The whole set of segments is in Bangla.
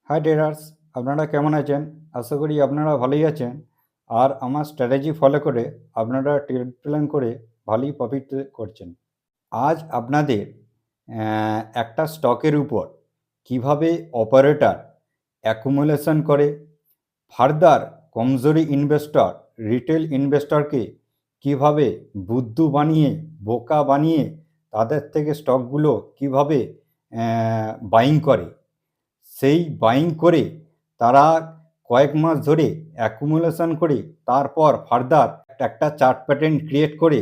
হাই ট্রেডার্স, আপনারা কেমন আছেন? আশা করি আপনারা ভালোই আছেন। আর আমার স্ট্র্যাটেজি ফলো করে আপনারা ট্রেড প্ল্যান করে ভালোই প্রফিট করছেন। আজ আপনাদের একটা স্টকের উপর কিভাবে অপারেটর অ্যাকুমুলেশন করে, ফার্দার কমজোরি ইনভেস্টর, রিটেল ইনভেস্টরকে কিভাবে বুদ্ধু বানিয়ে, বোকা বানিয়ে তাদের থেকে স্টকগুলো কিভাবে বাইং করে, সেই বাইং করে তারা কয়েক মাস ধরে অ্যাকুমুলেশন করে তারপর ফার্দার একটা চার্ট প্যাটার্ন ক্রিয়েট করে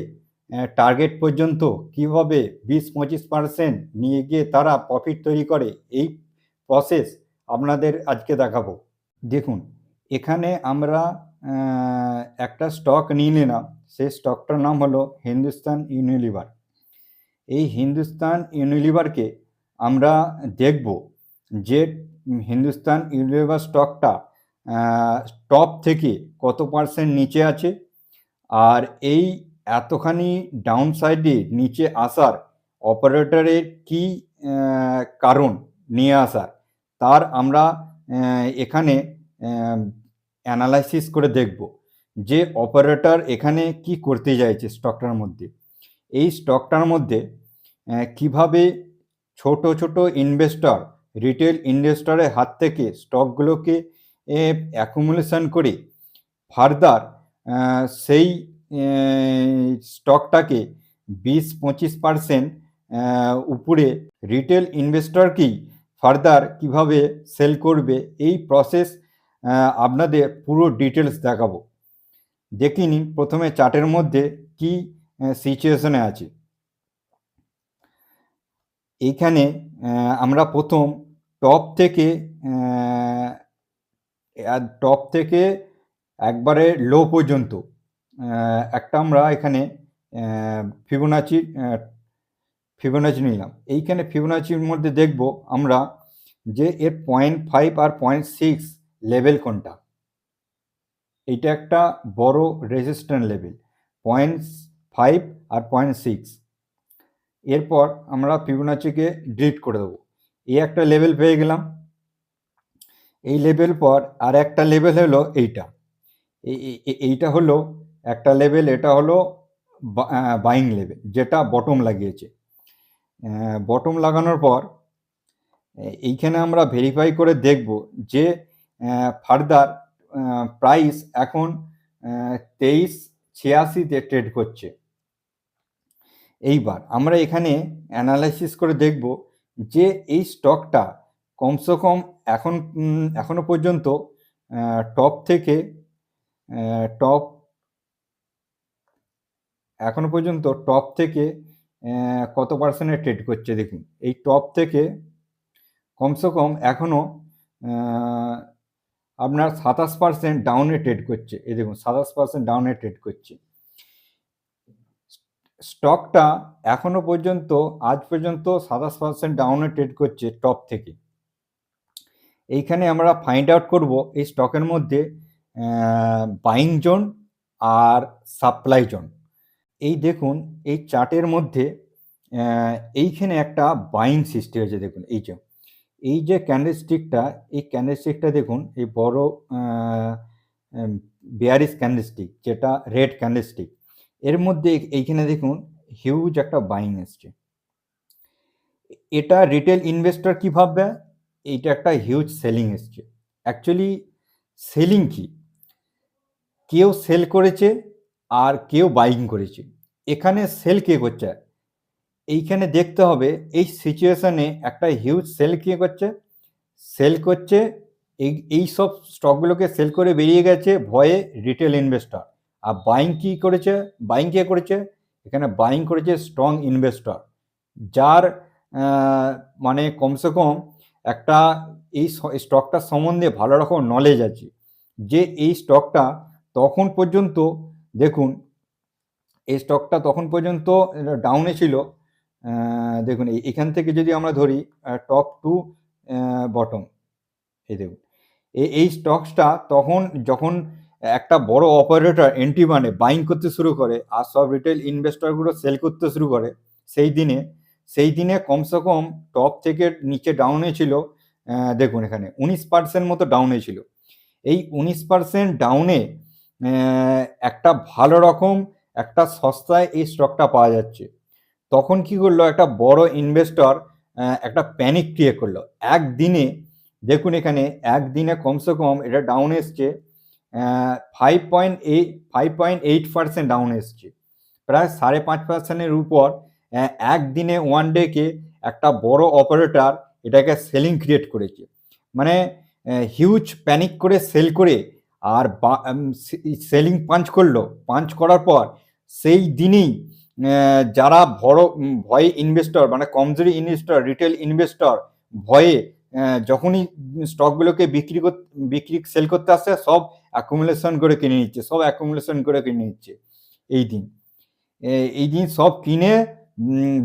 টার্গেট পর্যন্ত কিভাবে 20-25% নিয়ে গিয়ে তারা প্রফিট তৈরি করে, এই প্রসেস আপনাদের আজকে দেখাবো। দেখুন, এখানে আমরা একটা স্টক নিয়ে নিলাম। সেই স্টকটার নাম হলো হিন্দুস্তান ইউনিলিভার। এই হিন্দুস্তান ইউনিলিভারকে আমরা দেখব যে হিন্দুস্তান ইউনিলিভার স্টকটা টপ থেকে কত পার্সেন্ট নিচে আছে, আর এই এতখানি ডাউন সাইডে নিচে আসার অপারেটরের কি কারণ নিয়ে আসার, তার আমরা এখানে অ্যানালাইসিস করে দেখব যে অপারেটর এখানে কি করতে চাইছে স্টকটার মধ্যে। এই স্টকটার মধ্যে কিভাবে ছোট ছোট ইনভেস্টর, রিটেল ইনভেস্টরের হাত থেকে স্টকগুলোকে অ্যাকুমুলেশন করে ফার্দার সেই স্টকটাকে 20-25% উপরে রিটেল ইনভেস্টরকেই ফার্দার কিভাবে সেল করবে, এই প্রসেস আপনাদের পুরো ডিটেলস দেখাবো। দেখে নিন প্রথমে চার্টের মধ্যে কি সিচুয়েশনে আছে। এইখানে আমরা প্রথম টপ থেকে একবারে লো পর্যন্ত একটা আমরা এখানে ফিবোনাচি নিলাম। এইখানে ফিবোনাচির মধ্যে দেখব আমরা যে এর 0.5 আর 0.6 লেভেল কোনটা। এইটা একটা বড় রেজিস্ট্যান্স লেভেল, 0.5 আর 0.6। এরপর আমরা ফিবোনাচিকে ডিলিট করে দেবো। এই একটা লেভেল পেয়ে গেলাম। এই লেভেল পর আর একটা লেভেল হলো এইটা। এইটা হলো একটা লেভেল, এটা হলো বাইং লেভেল, যেটা বটম লাগিয়েছে। বটম লাগানোর পর এইখানে আমরা ভেরিফাই করে দেখব যে ফার্দার প্রাইস এখন 2386-তে ট্রেড করছে। এইবার আমরা এখানে অ্যানালাইসিস করে দেখব যে এই স্টকটা কমসে কম এখনো পর্যন্ত টপ থেকে কত পার্সেন্টে ট্রেড করছে। দেখুন, এই টপ থেকে কমসে কম এখনো আপনার 27% ডাউনে ট্রেড করছে। এই দেখুন, 27% ডাউনে ট্রেড করছে। স্টকটা এখনো পর্যন্ত আজ পর্যন্ত 27% ডাউনে ট্রেড করছে টপ থেকে। এইখানে আমরা ফাইন্ড আউট করব এই স্টকের মধ্যে বাইং জোন আর সাপ্লাই জোন। এই দেখুন, এই চার্টের মধ্যে এইখানে একটা বাইং সৃষ্টি হয়েছে। দেখুন, এই যে ক্যান্ডেলস্টিকটা দেখুন, এই বড় বেয়ারিশ ক্যান্ডেলস্টিক, যেটা রেড ক্যান্ডেলস্টিক, এর মধ্যে এইখানে দেখুন হিউজ একটা বাইং এসছে। এটা রিটেল ইনভেস্টর কি ভাববে, এইটা একটা হিউজ সেলিং এসছে। অ্যাকচুয়ালি সেলিং কি, কেউ সেল করেছে আর কেউ বাইং করেছে। এখানে সেল কে করছে, এইখানে দেখতে হবে এই সিচুয়েশনে একটা হিউজ সেল কে করছে। এই সব স্টকগুলোকে সেল করে বেরিয়ে গেছে ভয়ে রিটেল ইনভেস্টর। আর বাইং কে করেছে, এখানে বাইং করেছে স্ট্রং ইনভেস্টর, যার মানে কমসে কম একটা এই স্টকটার সম্বন্ধে ভালো রকম নলেজ আছে, যে এই স্টকটা তখন পর্যন্ত, দেখুন এই স্টকটা তখন পর্যন্ত ডাউনে ছিল। দেখুন, এখান থেকে যদি আমরা ধরি টপ টু বটম, এই দেখুন এই স্টকসটা তখন যখন একটা বড় অপারেটর এন্ট্রি মানে বাইং করতে শুরু করে আর সব রিটেল ইনভেস্টরগুলো সেল করতে শুরু করে, সেই দিনে কমসে কম টপ থেকে নিচে ডাউনে ছিল দেখুন এখানে 19% মতো ডাউনে ছিল। এই 19% ডাউনে একটা ভালো রকম একটা সস্তায় এই স্টকটা পাওয়া যাচ্ছে। তখন কি করলো, একটা বড় ইনভেস্টর একটা প্যানিক ক্রিয়েট করলো একদিনে। দেখুন এখানে একদিনে কমসে কম এটা ডাউন এসছে 5.8% ডাউন এসছে, প্রায় 5.5%-এর উপর। একদিনে ওয়ান ডেকে একটা বড় অপারেটর এটাকে সেলিং ক্রিয়েট করেছে, মানে হিউজ প্যানিক করে সেল করে আর সেলিং পাঞ্চ করলো। পাঞ্চ করার পর সেই দিনেই যারা বড় ভয়ে ইনভেস্টর, মানে কমজোরি ইনভেস্টর, রিটেল ইনভেস্টর ভয়ে যখনই স্টকগুলোকে বিক্রি সেল করতে আসছে, সব অ্যাকুমুলেশন করে কিনে নিচ্ছে এই দিন সব কিনে।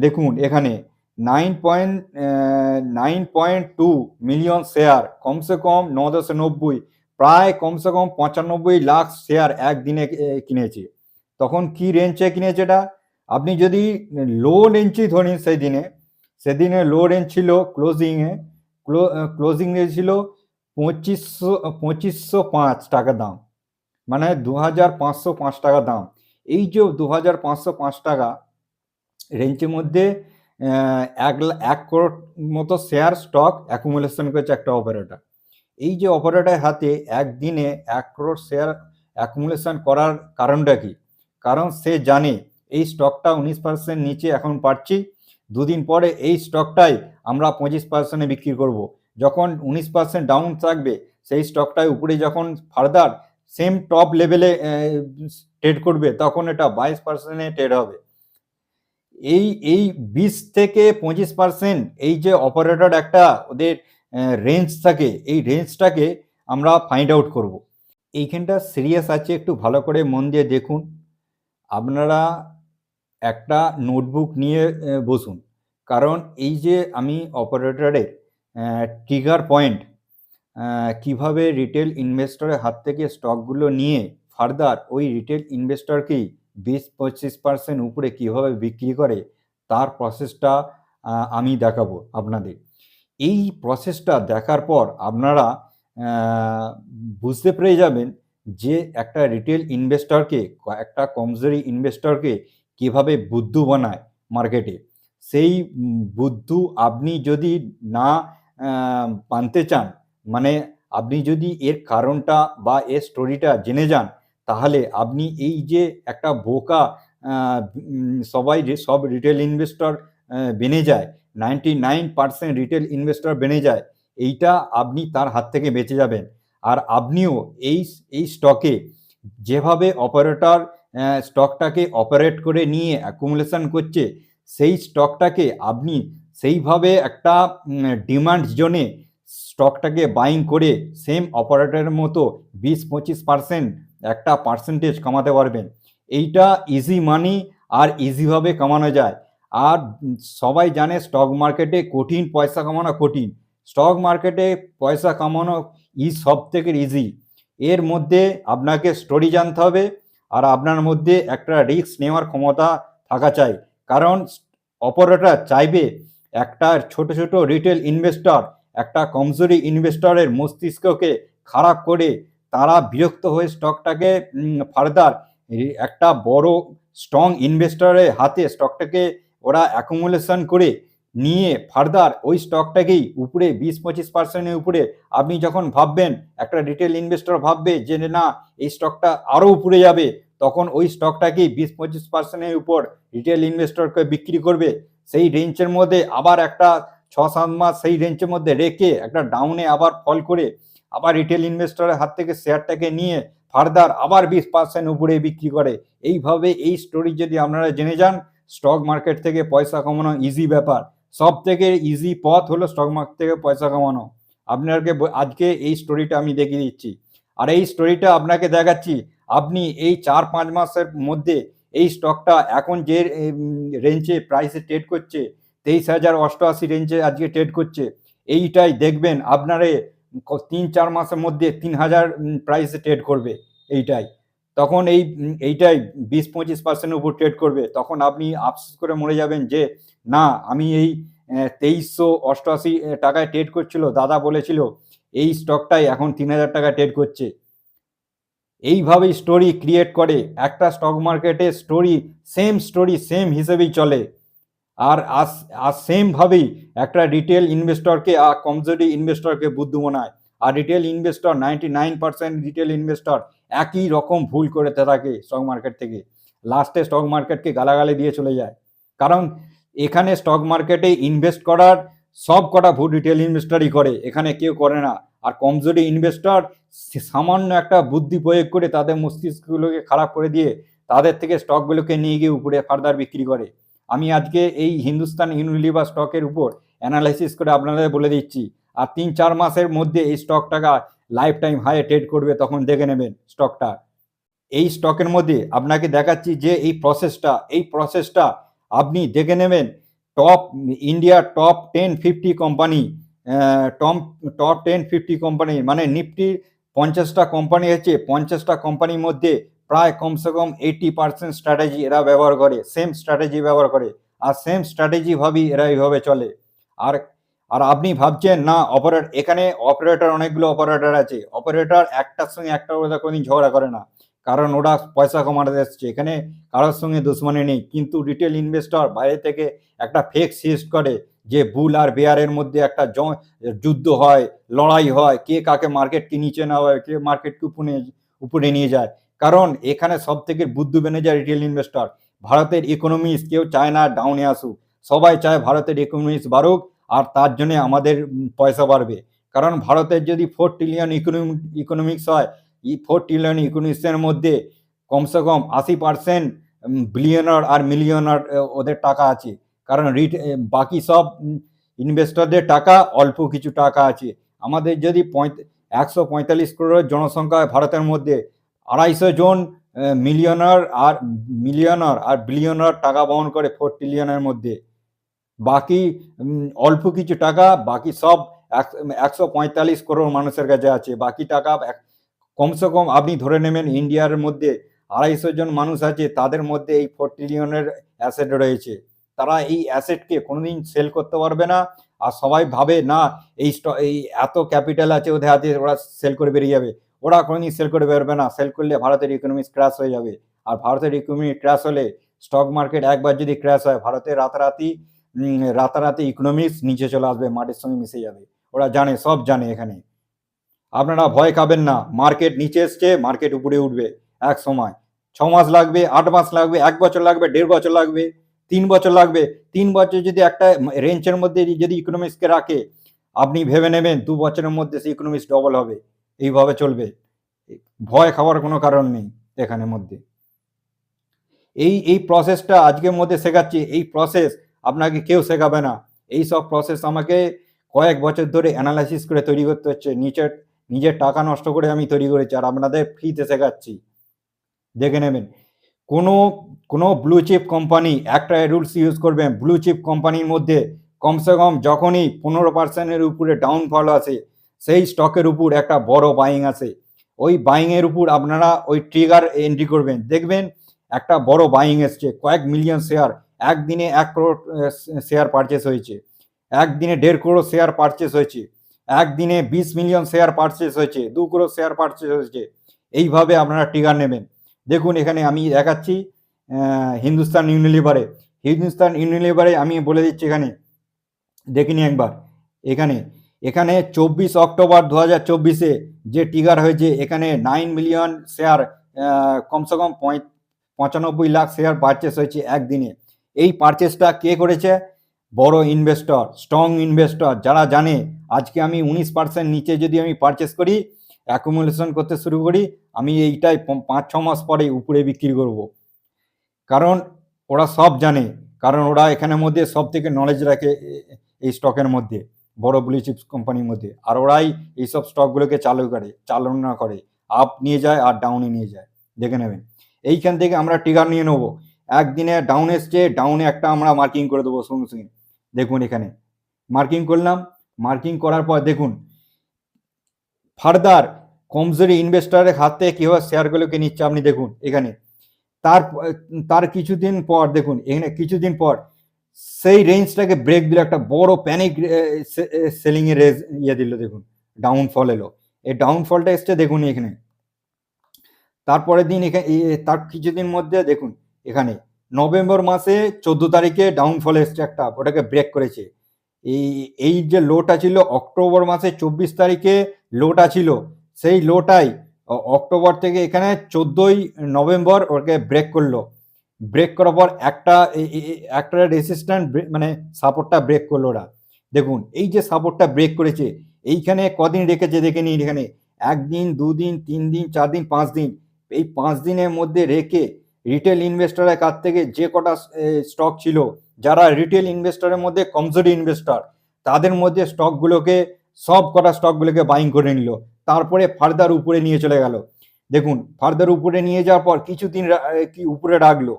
দেখুন এখানে 9.2 মিলিয়ন শেয়ার, কমসে কম 9.90, প্রায় কমসে কম 95 লাখ শেয়ার একদিনে কিনেছে। তখন কি রেঞ্জে কিনেছে এটা? আপনি যদি লো রেঞ্জই ধরেন, সেদিনে লো রেঞ্জ ছিল ক্লোজিং রেঞ্জ ছিল 2505 টাকা দাম, মানে 2505 টাকা দাম। এই যে 2505 টাকা রেঞ্জের মধ্যে 1 করোড় মতো শেয়ার স্টক অ্যাকুমুলেশন করেছে একটা অপারেটর। এই যে অপারেটরের হাতে একদিনে 1 করোড় শেয়ার অ্যাকুমুলেশন করার কারণটা কি? কারণ সে জানে এই স্টকটা 19% নিচে এখন পাচ্ছি, দুদিন পরে এই স্টকটাই আমরা 25%-এ বিক্রি করব। যখন 19% ডাউন থাকবে, সেই স্টকটাই উপরে যখন ফার্দার সেম টপ লেভেলে ট্রেড করবে, তখন এটা 22%-এ ট্রেড হবে। এই 20 থেকে 25% এই যে অপারেটর একটা ওদের রেঞ্জ থাকে, এই রেঞ্জটাকে আমরা ফাইন্ড আউট করব। এইখানটা সিরিয়াস আছে, একটু ভালো করে মন দিয়ে দেখুন। আপনারা একটা নোটবুক নিয়ে বসুন, কারণ এই যে আমি অপারেটরের ট্রিগার পয়েন্ট কিভাবে রিটেল ইনভেস্টরের হাত থেকে স্টকগুলো নিয়ে ফার্দার ওই রিটেল ইনভেস্টরকেই 20-25% উপরে কিভাবে বিক্রি করে, তার প্রসেসটা আমি দেখাবো আপনাদের। এই প্রসেসটা দেখার পর আপনারা বুঝতে পেরে যাবেন যে একটা রিটেল ইনভেস্টরকে, একটা কমজোরি ইনভেস্টরকে কিভাবে বুদ্ধু বানায় মার্কেটে। সেই বুদ্ধু আপনি যদি না মানতে চান, মানে আপনি যদি এর কারণটা বা এর স্টোরিটা জেনে যান, তাহলে আপনি এই যে একটা বোকা সব রিটেল ইনভেস্টর বেনে যায়, 99% রিটেল ইনভেস্টর বেনে যায়, এইটা আপনি তার হাত থেকে বেঁচে যাবেন। আর আপনিও এই স্টকে যেভাবে অপারেটর স্টকটাকে অপারেট করে নিয়ে অ্যাকুমুলেশন করছে, সেই স্টকটাকে আপনি সেইভাবে একটা ডিমান্ড জোনে স্টকটাকে বাইং করে সেম অপারেটরের মতো 20-25% একটা পার্সেন্টেজ কামাতে পারবেন। এইটা ইজি মানি আর ইজিভাবে কামানো যায়। আর সবাই জানে স্টক মার্কেটে কঠিন, পয়সা কামানো কঠিন। স্টক মার্কেটে পয়সা কামানো সব থেকে ইজি। এর মধ্যে আপনাকে স্টোরি জানতে হবে, আর আপনার মধ্যে একটা রিস্ক নেওয়ার ক্ষমতা থাকা চাই। কারণ অপারেটর চাইবে একটা ছোট ছোট রিটেল ইনভেস্টর একটা কমজোরি ইনভেস্টরের মস্তিষ্ককে খারাপ করে তারা বিরক্ত হয়ে স্টকটাকে ফার্দার একটা বড় স্ট্রং ইনভেস্টরের হাতে স্টকটাকে ওরা অ্যাকুমুলেশন করে নিয়ে ফার্দার ওই স্টকটাকেই উপরে 20-25%-এর উপরে আপনি যখন ভাববেন, একটা রিটেল ইনভেস্টর ভাববে যে না এই স্টকটা আরও উপরে যাবে, তখন ওই স্টকটাকেই 20-25%-এর উপর রিটেল ইনভেস্টরকে বিক্রি করবে। সেই রেঞ্জের মধ্যে আবার একটা 6-7 মাস সেই রেঞ্জের মধ্যে রেখে একটা ডাউনে আবার ফল করে আবার রিটেল ইনভেস্টরের হাত থেকে শেয়ারটাকে নিয়ে ফার্দার আবার 20% উপরে বিক্রি করে। এইভাবে এই স্টোরি যদি আপনারা জেনে যান, স্টক মার্কেট থেকে পয়সা কামানো ইজি ব্যাপার। সব থেকে ইজি পথ হলো স্টক মার্কেট থেকে পয়সা কামানো। আপনাকে আজকে এই স্টোরিটা আমি দেখিয়ে দিচ্ছি, আর এই স্টোরিটা আপনাকে দেখাচ্ছি। আপনি এই 4-5 মাসের মধ্যে এই স্টকটা এখন যে রেঞ্জে প্রাইসে ট্রেড করছে, 23,088 রেঞ্জে আজকে ট্রেড করছে, এইটাই দেখবেন আপনারে 3-4 মাসের মধ্যে 3,000 প্রাইসে ট্রেড করবে। তখন এইটাই 20-25% উপর ট্রেড করবে। তখন আপনি আফসোস করে মরে যাবেন যে না, আমি এই 2388 টাকায় ট্রেড করছিল, দাদা বলেছিল এই স্টকটাই এখন 3000 টাকা ট্রেড করছে। এইভাবেই স্টোরি ক্রিয়েট করে একটা স্টক মার্কেটে, স্টোরি সেম হিসেবেই চলে। আর সেমভাবেই একটা রিটেল ইনভেস্টরকে আর কমজোরি ইনভেস্টরকে বুদ্ধু বানায়। আর রিটেল ইনভেস্টর 99% রিটেল ইনভেস্টর একই রকম ভুল করে থাকে স্টক মার্কেট থেকে, লাস্টে স্টক মার্কেটকে গালাগালি দিয়ে চলে যায়। কারণ এখানে স্টক মার্কেটে ইনভেস্ট করার সব কটা ভুল রিটেল ইনভেস্টরই করে, এখানে কেউ করে না। আর কমজোরি ইনভেস্টর সামান্য একটা বুদ্ধি প্রয়োগ করে তাদের মস্তিষ্কগুলোকে খারাপ করে দিয়ে তাদের থেকে স্টকগুলোকে নিয়ে গিয়ে উপরে ফার্দার বিক্রি করে। আমি আজকে এই হিন্দুস্তান ইউনিলিভার স্টকের উপর অ্যানালাইসিস করে আপনাদের বলে দিচ্ছি, আর 3-4 মাসের মধ্যে এই স্টকটাকা লাইফ টাইম হাই ট্রেড করবে, তখন দেখে নেবেন স্টকটা। এই স্টকের মধ্যে আপনাকে দেখাচ্ছি যে এই প্রসেসটা আপনি দেখে নেবেন। ইন্ডিয়ার টপ 10-50 কোম্পানি, টপ 10-50 কোম্পানি মানে নিফটির 50টা কোম্পানি আছে, 50টা কোম্পানির মধ্যে প্রায় কমসে কম 80% স্ট্র্যাটেজি এরা ব্যবহার করে, সেম স্ট্র্যাটেজি ব্যবহার করে, আর সেম স্ট্র্যাটেজি ভাবেই এরা এইভাবে চলে। আর আর আপনি ভাবছেন না এখানে অপারেটর, অনেকগুলো অপারেটর আছে, অপারেটর একটার সঙ্গে একটা ওরা কোনোদিন ঝগড়া করে না, কারণ ওরা পয়সা কমাতে এসছে, এখানে কারোর সঙ্গে দুশ্মনী নেই। কিন্তু রিটেল ইনভেস্টর বাইরে থেকে একটা ফেক সিস্ট করে যে বুল আর বেয়ারের মধ্যে একটা যুদ্ধ হয়, লড়াই হয়, কে কাকে মার্কেটকে নিচে নেওয়া হয়, কে মার্কেটকে উপরে নিয়ে যায়। কারণ এখানে সব থেকে বুদ্ধু বেনে যায় রিটেল ইনভেস্টর। ভারতের ইকোনমিক্স কেউ চায় না ডাউনে আসুক, সবাই চায় ভারতের ইকোনমিক্স বাড়ুক, আর তার জন্য আমাদের পয়সা বাড়বে। কারণ ভারতের যদি 4 ট্রিলিয়ন ইকোনমিক্স হয়, এই 4 ট্রিলিয়ন ইকোনমিক্সের মধ্যে কমসে কম 80% বিলিয়নার আর মিলিয়নার ওদের টাকা আছে। কারণ বাকি সব ইনভেস্টরদের টাকা অল্প কিছু টাকা আছে। আমাদের যদি 145 করোড় জনসংখ্যা ভারতের মধ্যে, 250 জন মিলিয়নার আর বিলিয়নার টাকা বহন করে 4 ট্রিলিয়নের মধ্যে। বাকি অল্প কিছু টাকা, বাকি সব 145 করোড় মানুষের কাছে আছে। বাকি টাকা কমসে কম আপনি ধরে নেবেন ইন্ডিয়ার মধ্যে 250 জন মানুষ আছে, তাদের মধ্যে এই 4 ট্রিলিয়নের অ্যাসেট রয়েছে। তারা এই অ্যাসেটকে কোনোদিন সেল করতে পারবে না। আর সবাই ভাবে না এই এত ক্যাপিটাল আছে ওদের হাতে, ওরা সেল করে বেরিয়ে যাবে। ওরা কোনোদিন সেল করে বেরোবে না। সেল করলে ভারতের ইকোনমি ক্র্যাশ হয়ে যাবে। আর ভারতের ইকোনমি ক্র্যাশ হলে, স্টক মার্কেট একবার যদি ক্র্যাশ হয়, ভারতের রাতারাতি ইকোনমিক্স নিচে চলে আসবে, মাটির সঙ্গে মিশে যাবে। ওরা জানে, সব জানে। এখানে আপনারা ভয় খাবেন না। মার্কেট নিচে এসছে, মার্কেট উপরে উঠবে এক সময়। 6 মাস লাগবে, 8 মাস লাগবে, 1 বছর লাগবে, 1.5 বছর লাগবে, 3 বছর লাগবে। 3 বছর যদি একটা রেঞ্জের মধ্যে যদি ইকোনমিক্সকে রাখে, আপনি ভেবে নেবেন 2 বছরের মধ্যে সেই ইকোনমিক্স ডবল হবে। এইভাবে চলবে, ভয় খাওয়ার কোনো কারণ নেই এখানের মধ্যে। এই প্রসেসটা আজকের মধ্যে শেখাচ্ছি। এই প্রসেস আপনাকে কেউ শেখাবে না। এই সব প্রসেস আমাকে কয়েক বছর ধরে অ্যানালাইসিস করে তৈরি করতে হচ্ছে। নিজের টাকা নষ্ট করে আমি তৈরি করেছি, আর আপনাদের ফ্রিতে শেখাচ্ছি। দেখে নেবেন। কোনো ব্লু চিপ কোম্পানি, একটা রুলস ইউজ করবেন। ব্লু চিপ কোম্পানির মধ্যে কমসে কম যখনই 15%-এর উপরে ডাউনফল আসে, সেই স্টকের উপর একটা বড় বাইং আসে। ওই বাইংয়ের উপর আপনারা ওই ট্রিগার এন্ট্রি করবেন। দেখবেন একটা বড় বাইং এসছে, কয়েক মিলিয়ন শেয়ার, একদিনে 1 করোড় শেয়ার পারচেস হয়েছে, একদিনে 1.5 করোড় শেয়ার পারচেস হয়েছে, একদিনে 20 মিলিয়ন শেয়ার পারচেস হয়েছে, 2 করোড় শেয়ার পারচেস হয়েছে। এইভাবে আপনারা ট্রিগার নেবেন। দেখুন এখানে আমি দেখাচ্ছি হিন্দুস্তান ইউনিলিভারে আমি বলে দিচ্ছি। এখানে দেখিনি একবার। এখানে 24 অক্টোবর 2024-এ যে ট্রিগার হয়েছে, এখানে 9 মিলিয়ন শেয়ার, কমসে কম 95 লাখ শেয়ার পারচেস হয়েছে একদিনে। এই পারচেসটা কে করেছে? বড় ইনভেস্টর, স্ট্রং ইনভেস্টর, যারা জানে আজকে আমি 19% নিচে যদি আমি পারচেস করি, অ্যাকুমুলেশন করতে শুরু করি, আমি এইটাই 5-6 মাস পরে উপরে বিক্রি করব। কারণ ওরা সব জানে, কারণ ওরা এখানের মধ্যে সব থেকে নলেজ রাখে এই স্টকের মধ্যে, বড় ব্লু চিপস কোম্পানির মধ্যে। আর ওরাই এইসব স্টকগুলোকে চালনা করে, আপ নিয়ে যায় আর ডাউনে নিয়ে যায়। দেখে নেবেন। এইখান থেকে আমরা ট্রিগার নিয়ে নেবো। একদিনে ডাউন এসছে, ডাউনে একটা আমরা মার্কিং করে দেবো সঙ্গে সঙ্গে। দেখুন এখানে মার্কিং করলাম। মার্কিং করার পর দেখুন ফার্দার কমজোরি ইনভেস্টরের হাত থেকে কীভাবে শেয়ারগুলোকে নিচ্ছে আপনি দেখুন। এখানে তার কিছুদিন পর দেখুন, এখানে কিছুদিন পর সেই রেঞ্জটাকে ব্রেক দিল, একটা বড় প্যানিক সেলিং এর রেজ দিল, দেখুন ডাউনফল এলো। এই ডাউনফলটা এসছে দেখুন এখানে। তারপরের দিন এখানে তার কিছুদিন মধ্যে দেখুন এখানে নভেম্বর মাসে 14 তারিখে ডাউনফল এসছে একটা, ওটাকে ব্রেক করেছে। এই যে লোটা ছিল অক্টোবর মাসে 24 তারিখে লোটা ছিল, সেই লোটাই অক্টোবর থেকে এখানে 14ই নভেম্বর ওকে ব্রেক করলো। ব্রেক করার পর একটা রেসিস্ট্যান্ট মানে সাপোর্টটা ব্রেক করলো ওরা। দেখুন এই যে সাপোর্টটা ব্রেক করেছে, এইখানে কদিন রেখেছে দেখে নিন, এখানে 1 দিন 2 দিন 3 দিন 4 দিন 5 দিন। এই 5 দিনের মধ্যে রেখে রিটেল ইনভেস্টরের কাছ থেকে যে কটা স্টক ছিল, যারা রিটেল ইনভেস্টরের মধ্যে কমজোরি ইনভেস্টর, তাদের মধ্যে স্টকগুলোকে সব কটা স্টকগুলোকে বাইং করে নিল। তারপরে ফার্দার উপরে নিয়ে চলে গেল। দেখুন ফার্দার উপরে নিয়ে যাওয়ার পর কিছুদিন কি উপরে রাখলো,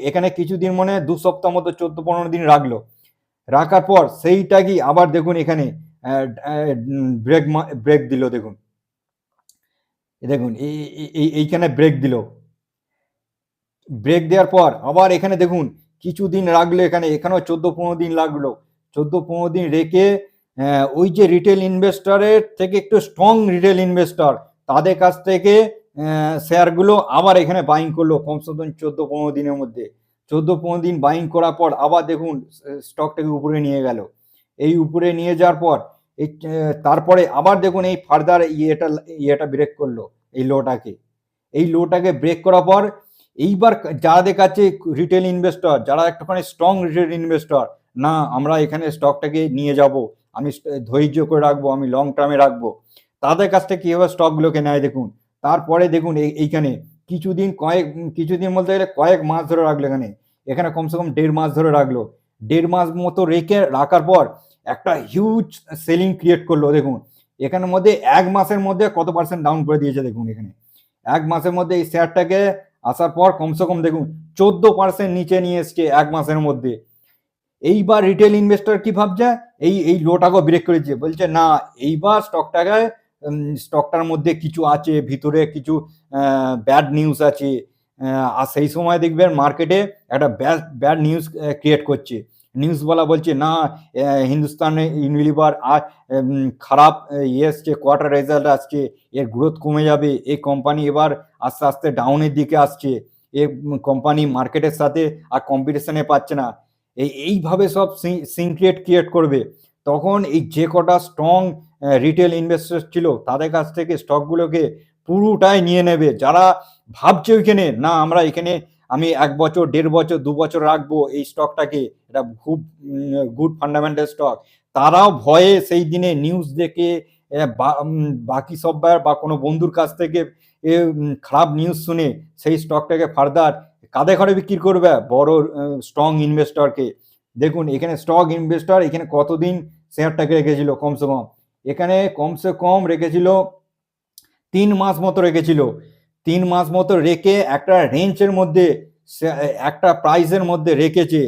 এখানে কিছুদিন মানে 2 সপ্তাহ মতো 14-15 দিন রাখলো। রাখার পর সেইটা কি আবার দেখুন এখানে ব্রেক দিল। দেখুন দেখুন এইখানে ব্রেক দিল। ব্রেক দেওয়ার পর আবার এখানে দেখুন কিছুদিন রাখলো, এখানেও 14-15 দিন লাগলো। 14-15 দিন রেখে ওই যে রিটেল ইনভেস্টরের থেকে একটু স্ট্রং রিটেল ইনভেস্টর, তাদের কাছ থেকে শেয়ারগুলো আবার এখানে বাইং করলো কমসে কম 14-15 দিনের মধ্যে। 14-15 দিন বাইং করার পর আবার দেখুন স্টকটাকে উপরে নিয়ে গেল। এই উপরে নিয়ে যাওয়ার পর এই তারপরে আবার দেখুন এই ফার্দার ইয়েটা ব্রেক করলো, এই লোটাকে ব্রেক করার পর এইবার যাদের কাছে রিটেল ইনভেস্টর, যারা একটুখানি স্ট্রং রিটেল ইনভেস্টর, না আমরা এখানে স্টকটাকে নিয়ে যাব, আমি ধৈর্য করে রাখবো, আমি লং টার্মে রাখবো, তাদের কাছ থেকে কীভাবে স্টকগুলোকে নেয় দেখুন। তারপরে দেখুন এইখানে কিছুদিন বলতে গেলে কয়েক মাস ধরে রাখলো, এখানে কমসে কম 1.5 মাস ধরে রাখলো। 1.5 মাস মতো রাখার পর একটা হিউজ সেলিং ক্রিয়েট করলো। দেখুন এখানের মধ্যে 1 মাসের মধ্যে কত পার্সেন্ট ডাউন করে দিয়েছে দেখুন। এখানে 1 মাসের মধ্যে এই শেয়ারটাকে আসার পর কমসে কম দেখুন 14% নিচে নিয়ে এসছে 1 মাসের মধ্যে। এইবার রিটেল ইনভেস্টর কি ভাবছে, এই লোটাকে ব্রেক করেছে, বলছে না এইবার স্টকটার মধ্যে কিছু আছে, ভিতরে কিছু ব্যাড নিউজ আছে। আর সেই সময় দেখবেন মার্কেটে একটা ব্যাড নিউজ ক্রিয়েট করছে। নিউজ বলা বলছে না হিন্দুস্তানে ইউনিলিভার আর খারাপ এসছে, কোয়ার্টার রেজাল্ট আসছে, এর গ্রোথ কমে যাবে, এই কোম্পানি এবার আস্তে আস্তে ডাউনের দিকে আসছে, এই কোম্পানি মার্কেটের সাথে আর কম্পিটিশনে পাচ্ছে না। এইভাবে সব সিন ক্রিয়েট করবে। তখন এই যে কটা স্ট্রং রিটেল ইনভেস্টর ছিল, তাদের কাছ থেকে স্টকগুলোকে পুরোটাই নিয়ে নেবে। যারা ভাবছে ওইখানে না আমরা এখানে আমি 1 বছর 1.5 বছর 2 বছর রাখবো এই স্টকটাকে, এটা খুব গুড ফান্ডামেন্টাল স্টক, তারাও ভয়ে সেই দিনে নিউজ দেখে বাকি সব বা কোনো বন্ধুর কাছ থেকে খারাপ নিউজ শুনে সেই স্টকটাকে ফার্দার কাঁধে ঘরে বিক্রি করবে বড় স্ট্রং ইনভেস্টরকে। দেখুন এখানে স্টক ইনভেস্টর এখানে কতদিন শেয়ারটাকে রেখেছিল, এখানে কমসে কম রেখেছিল 3 মাস মতো রেখেছিল। 3 মাস মতো রেখে একটা রেঞ্জের মধ্যে একটা প্রাইসের মধ্যে রেখেছে।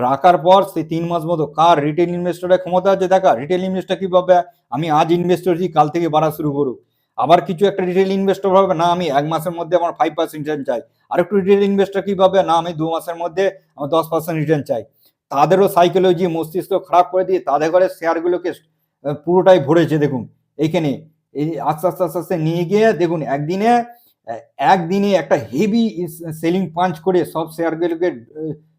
রাখার পর সেই 3 মাস মতো কার রিটেল ইনভেস্টরের ক্ষমতা আছে দেখা। রিটেল ইনভেস্টর কি ভাবে, আমি আজ ইনভেস্ট করেছি কাল থেকে বাড়া শুরু করুক। আবার কিছু একটা রিটেল ইনভেস্টর ভাবে না আমি 1 মাসের মধ্যে আমার 5% রিটার্ন চাই। আরেকটু রিটেল ইনভেস্টর কি ভাবে, না আমি 2 মাসের মধ্যে আমার 10% রিটার্ন চাই। তাদেরও সাইকোলজি মস্তিষ্ক খারাপ করে দিয়ে তাদের ঘরে শেয়ারগুলোকে পুরোটাই ভরেছে। দেখুন এইখানে এই আস্তে আস্তে আস্তে আস্তে নিয়ে গিয়ে দেখুন একদিনে একটা হেভি সেলিং পাঞ্চ করে সব শেয়ারগুলোকে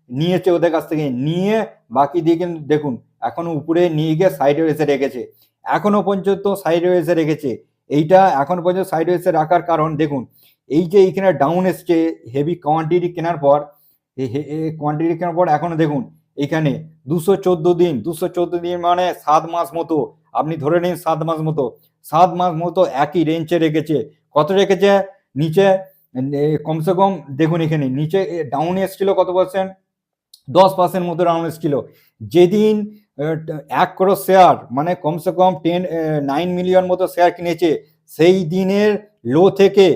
নিয়েছে ওদের কাছ থেকে, নিয়ে বাকি দিয়ে কিন্তু দেখুন এখনো উপরে নিয়ে গিয়ে সাইড ওয়েসে রেখেছে, এখনো পর্যন্ত সাইড ওয়েসে রেখেছে। এইটা এখন পর্যন্ত সাইড ওয়েসে রাখার কারণ দেখুন এই যে এইখানে ডাউন এসছে হেভি কোয়ান্টিটি কেনার পর, এখনো দেখুন এইখানে 214 দিন মানে 7 মাস মতো, আপনি ধরে নিন 7 মাস মতো, 7 মাস মতো একই রেঞ্জে রেখেছে। কত রেখেছে নিচে কমসে কম দেখুন এখানে নিচে ডাউন এসছিল কত পার্সেন্ট, 10% মতো ডাউন এসছিল। যেদিন 1 করোড় শেয়ার মানে কমসে কম 9 মিলিয়ন মতো শেয়ার কিনেছে, সেই দিনের লো থেকে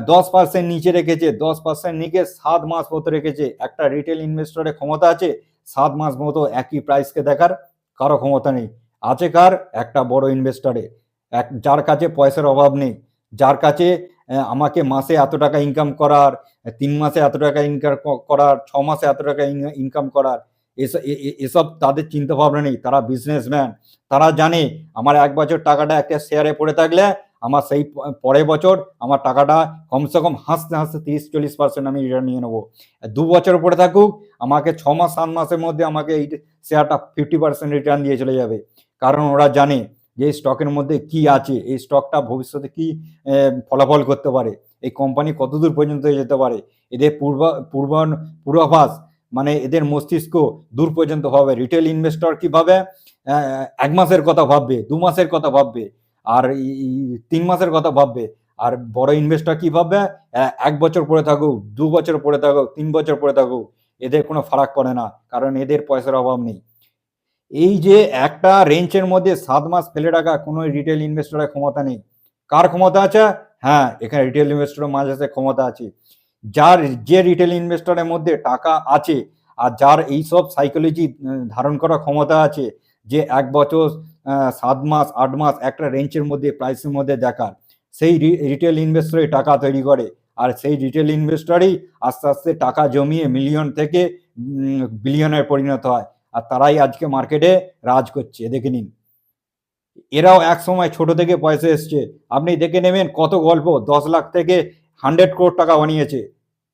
10% নিচে রেখেছে। 10% নিচে 7 মাস মতো রেখেছে। একটা রিটেল ইনভেস্টরের ক্ষমতা আছে 7 মাস মতো একই প্রাইসকে দেখার? কারো ক্ষমতা নেই। আছে কার? একটা বড় ইনভেস্টরে, যার কাছে পয়সার অভাব নেই, যার কাছে আমাকে মাসে এত টাকা ইনকাম করার, 3 মাসে এত টাকা ইনকাম করার, 6 মাসে এত টাকা ইনকাম করার, এসব তাদের চিন্তা ভাবনা নেই। তারা বিজনেসম্যান। তারা জানে আমার 1 বছর টাকাটা একটা শেয়ারে পড়ে থাকলে আমার সেই পরের বছর আমার টাকাটা কমসে কম হাসতে হাসতে 30-40% আমি রিটার্ন নিয়ে নেবো। 2 বছর পড়ে থাকুক, আমাকে 6 মাস 7 মাসের মধ্যে আমাকে এই শেয়ারটা 50% রিটার্ন দিয়ে চলে যাবে। কারণ ওরা জানে যে এই স্টকের মধ্যে কি আছে, এই স্টকটা ভবিষ্যতে কি ফলাফল করতে পারে, এই কোম্পানি কতদূর পর্যন্ত যেতে পারে, এদের পূর্বাভাস, মানে এদের মস্তিষ্ক দূর পর্যন্ত ভাবে। রিটেল ইনভেস্টর কি ভাবে? 1 মাসের কথা ভাববে, 2 মাসের কথা ভাববে, আর 3 মাসের কথা ভাববে। আর বড় ইনভেস্টর কি ভাববে? 1 বছর পড়ে থাকুক, 2 বছর পড়ে থাকুক, 3 বছর পড়ে থাকুক, এদের কোনো ফারাক পড়ে না, কারণ এদের পয়সার অভাব নেই। এই যে একটা রেঞ্জের মধ্যে 7 মাস ফেলে রাখা কোনো রিটেল ইনভেস্টরের ক্ষমতা নেই। কার ক্ষমতা আছে? হ্যাঁ, এখানে রিটেল ইনভেস্টরের মাঝে ক্ষমতা আছে। যে রিটেল ইনভেস্টরের মধ্যে টাকা আছে আর যার এইসব সাইকোলজি ধারণ করার ক্ষমতা আছে, যে 1 বছর, 7 মাস, 8 মাস একটা রেঞ্জের মধ্যে, প্রাইসের মধ্যে দেখার, সেই রিটেল ইনভেস্টরই টাকা তৈরি করে। আর সেই রিটেল ইনভেস্টরই আস্তে আস্তে টাকা জমিয়ে মিলিয়ন থেকে বিলিয়নে পরিণত হয়। আর তারাই আজকে মার্কেটে রাজ করছে, দেখে নিন। এরাও এক সময় ছোট থেকে পয়সা এসছে। আপনি দেখে নেবেন কত গল্প, 10 লাখ থেকে 100 crore টাকা বানিয়েছে,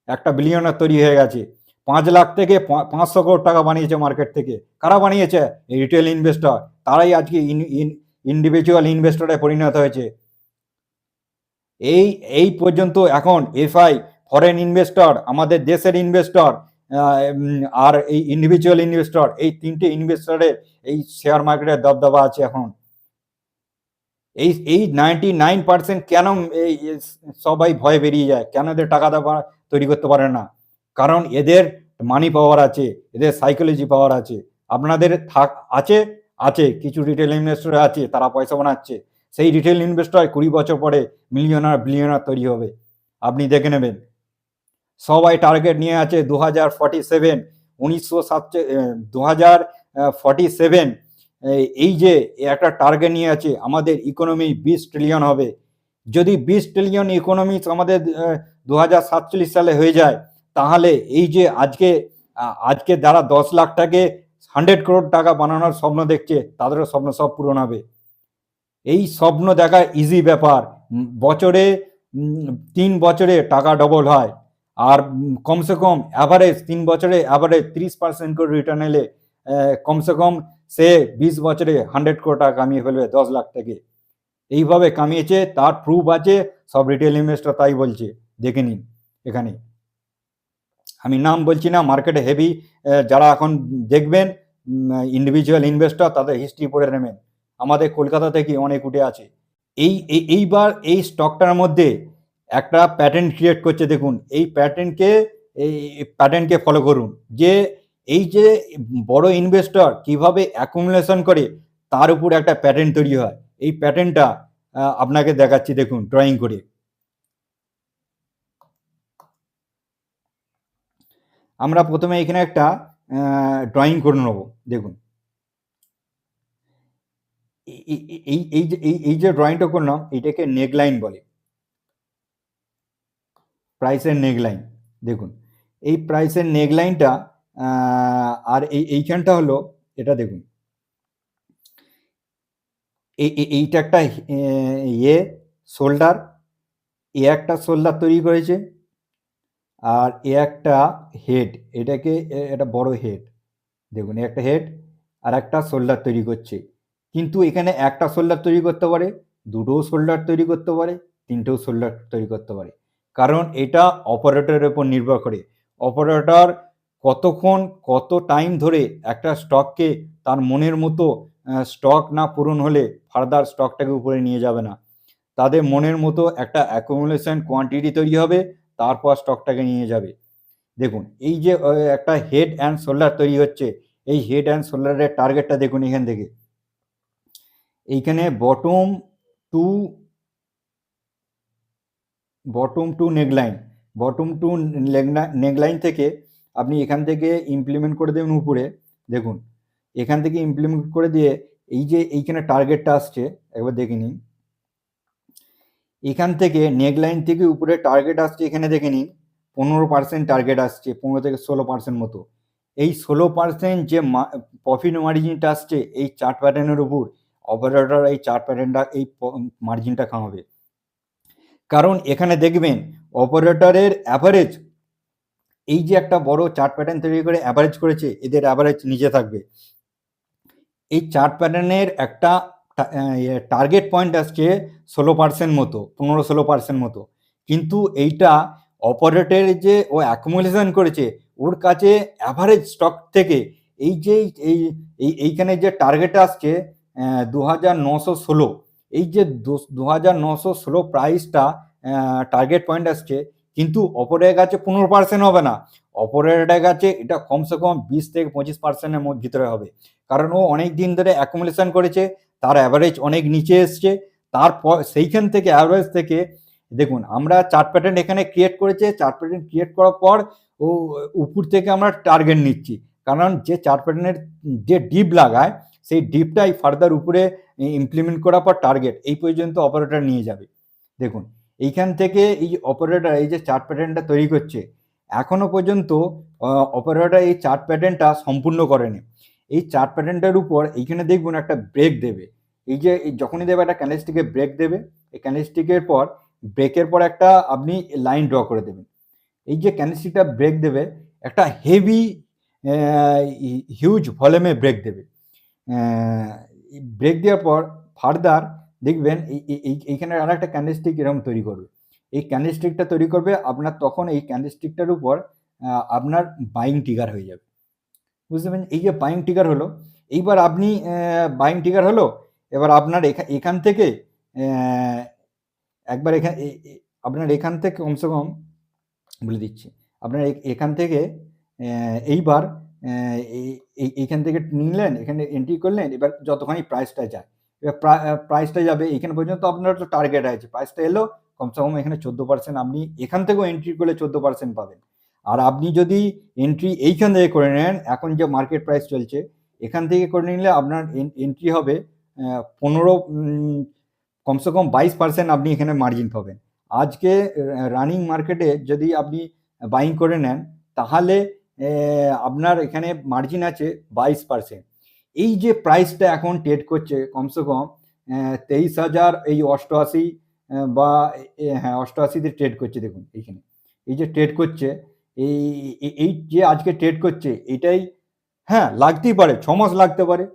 একটা বিলিয়নার তৈরি হয়ে গেছে। 5 লাখ থেকে 500 crore টাকা বানিয়েছে মার্কেট থেকে। কারা বানিয়েছে? Retail investor. তারাই আজকে ইন্ডিভিজুয়াল ইনভেস্টরে পরিণত হয়েছে। এই পর্যন্ত এখন এফআই, ফরেন ইনভেস্টর, আমাদের দেশের ইনভেস্টর, আর এই ইন্ডিভিজুয়াল ইনভেস্টর, এই 3টে ইনভেস্টরের এই শেয়ার মার্কেটের দবদবা আছে এখন। এই 99% কেন এই সবাই ভয়ে বেরিয়ে যায়, কেন এদের টাকা তৈরি করতে পারে না? কারণ এদের মানি পাওয়ার আছে, এদের সাইকোলজি পাওয়ার আছে। আপনাদের আছে কিছু রিটেল ইনভেস্টর আছে, তারা পয়সা বানাচ্ছে। সেই রিটেল ইনভেস্টর 20 বছর পরে মিলিয়নার বিলিয়নার তৈরি হবে, আপনি দেখে নেবেন। সবাই টার্গেট নিয়ে আছে 2047, 2047, এই যে একটা টার্গেট নিয়ে আছে, আমাদের ইকোনমি 20 ট্রিলিয়ন হবে। যদি 20 ট্রিলিয়ন ইকোনমি আমাদের 2047 সালে হয়ে যায়, তাহলে এই যে আজকে যারা 10 লাখ টাকে 100 crore টাকা বানানোর স্বপ্ন দেখছে, তাদেরও স্বপ্ন সব পূরণ হবে। এই স্বপ্ন দেখা ইজি ব্যাপার। বছরে 3 বছরে টাকা ডবল হয়। আর কমসে কম অ্যাভারেজ 3 বছরে অ্যাভারেজ 30% করে রিটার্ন এলে কমসে কম সে 20 বছরে 100 crore টাকা কামিয়ে ফেলবে 10 লাখ থেকে। এইভাবে কামিয়েছে, তার প্রুফ আছে, সব রিটেল ইনভেস্টর তাই বলছে, দেখে নিন এখানে। আমি নাম বলছি না, মার্কেটে হেভি যারা এখন দেখবেন ইন্ডিভিজুয়াল ইনভেস্টর, তাদের হিস্ট্রি পড়ে নেবেন। আমাদের কলকাতা থেকে অনেক উঠে আছে। এইবার এই স্টকটার মধ্যে একটা প্যাটার্ন ক্রিয়েট করছে, দেখুন। এই প্যাটার্নকে ফলো করুন, যে এই যে বড় ইনভেস্টর কিভাবে অ্যাকুমুলেশন করে, তার উপর একটা প্যাটার্ন তৈরি হয়। এই প্যাটার্নটা আপনাকে দেখাচ্ছি, দেখুন ড্রয়িং করে। আমরা প্রথমে এখানে একটা ড্রয়িং করে নেব, দেখুন। এই যে ড্রয়িংটা করলাম, এটাকে নেকলাইন বলে, প্রাইসের নেকলাইন। দেখুন এই প্রাইসের নেকলাইনটা, আর এইখানটা হলো, এটা দেখুন, এইটা একটা শোল্ডার, একটা শোল্ডার তৈরি করেছে, আর একটা হেড, এটা বড় হেড, দেখুন একটা হেড আর একটা শোল্ডার তৈরি করছে। কিন্তু এখানে একটা শোল্ডার তৈরি করতে পারে, দুটোও শোল্ডার তৈরি করতে পারে, তিনটেও শোল্ডার তৈরি করতে পারে, কারণ এটা অপারেটরের উপর নির্ভর করে। অপারেটর কতক্ষণ, কত টাইম ধরে একটা স্টককে তার মনের মতো স্টক না পূরণ হলে ফার্দার স্টকটাকে উপরে নিয়ে যাবে না। তাদের মনের মতো একটা অ্যাকুমুলেশন কোয়ান্টিটি তৈরি হবে, তারপর স্টকটাকে নিয়ে যাবে। দেখুন এই যে একটা হেড অ্যান্ড শোল্ডার তৈরি হচ্ছে, এই হেড অ্যান্ড শোল্ডারের টার্গেটটা দেখুন এখান থেকে। এইখানে বটম টু নেকলাইন থেকে আপনি এখান থেকে ইমপ্লিমেন্ট করে দেবেন উপরে, দেখুন এখান থেকে ইমপ্লিমেন্ট করে দিয়ে এই যে এইখানে টার্গেটটা আসছে, একবার দেখে নিন। এখান থেকে নেকলাইন থেকে উপরে টার্গেট আসছে, এখানে দেখে নিন 15% টার্গেট আসছে, 15 থেকে 16% মতো। এই 16% যে প্রফিট মার্জিনটা আসছে এই চার্ট প্যাটার্নের উপর অপারেটর এই চার্ট প্যাটার্নটা এই মার্জিনটা খাওয়াবে। কারণ এখানে দেখবেন অপারেটরের অ্যাভারেজ, এই যে একটা বড় চার্ট প্যাটার্ন তৈরি করে অ্যাভারেজ করেছে, এদের অ্যাভারেজ নিচে থাকবে। এই চার্ট প্যাটার্নের একটা টার্গেট পয়েন্ট আসছে 16% মতো, 15-16% মতো। কিন্তু এইটা অপারেটর যে ও অ্যাকুমুলেশন করেছে ওর কাছে অ্যাভারেজ স্টক থেকে এই যে এইখানে যে টার্গেট আসছে 2916, এই যে 2916 প্রাইসটা টার্গেট পয়েন্ট আসছে, কিন্তু অপারেটরের কাছে 15% হবে না, অপারেটরের কাছে এটা কমসে কম 20 থেকে 25%-এর ভিতরে হবে। কারণ ও অনেক দিন ধরে অ্যাকুমুলেশন করেছে, তার অ্যাভারেজ অনেক নিচে এসছে, তারপর সেইখান থেকে অ্যাভারেজ থেকে দেখুন আমরা চার্ট প্যাটার্ন এখানে ক্রিয়েট করেছে, চার্ট প্যাটার্ন ক্রিয়েট করার পর ও উপর থেকে আমরা টার্গেট নিচ্ছি, কারণ যে চার্ট প্যাটার্নের যে ডিপ লাগায় সেই ডিপটাই ফার্দার উপরে ইমপ্লিমেন্ট করার পর টার্গেট এই পর্যন্ত অপারেটর নিয়ে যাবে। দেখুন এইখান থেকে এই অপারেটর এই যে চার্ট প্যাটার্নটা তৈরি করছে, এখনো পর্যন্ত অপারেটর এই চার্ট প্যাটার্নটা সম্পূর্ণ করেনি। এই চার্ট প্যাটার্নটার উপর এইখানে দেখুন একটা ব্রেক দেবে, এই যে যখনই দেবে একটা ক্যান্ডেলস্টিকে ব্রেক দেবে, এই ক্যান্ডেলস্টিকের পর ব্রেকের পর একটা আপনি লাইন ড্র করে দেবেন। এই যে ক্যান্ডেলস্টিকটা ব্রেক দেবে একটা হেভি হিউজ ভলিউমে ব্রেক দেবে, ব্রেক দেওয়ার পর ফার্দার দেখবেন এইখানে আর একটা ক্যান্ডেলস্টিক এরকম তৈরি করবে, এই ক্যান্ডেলস্টিকটা তৈরি করবে আপনার, তখন এই ক্যান্ডেলস্টিকটার উপর আপনার বাইং ট্রিগার হয়ে যাবে, বুঝতে পারছেন? এই যে বাইং ট্রিগার হলো, এইবার আপনি বাইং ট্রিগার হলো, এবার আপনার এখান থেকে একবার আপনার এখান থেকে কমসে কম বলে দিচ্ছি, আপনার এখান থেকে এইবার এইখান থেকে নিলেন, এখানে এন্ট্রি করলেন, এবার যতখানি প্রাইসটা যায়, এবার প্রাইসটা যাবে এইখানে পর্যন্ত, আপনার তো টার্গেট আছে, প্রাইসটা এলো কমসে কম এখানে 14%, আপনি এখান থেকেও এন্ট্রি করলে 14% পাবেন। আর আপনি যদি এন্ট্রি এইখান থেকে করে নেন, এখন যে মার্কেট প্রাইস চলছে এখান থেকে করে নিলে আপনার এন্ট্রি হবে 15, কমসে কম 22% আপনি এখানে মার্জিন পাবেন। আজকে রানিং মার্কেটে যদি আপনি বাইং করে নেন তাহলে আপনার এখানে মার্জিন আছে 22%। এই যে প্রাইসটা এখন ট্রেড করছে কমসে কম 23,000 এই 88 বা হ্যাঁ 88-তে ট্রেড করছে, দেখুন এইখানে এই যে ট্রেড করছে, এই যে আজকে ট্রেড করছে এটাই, হ্যাঁ লাগতেই পারে 6 মাস লাগতে পারে,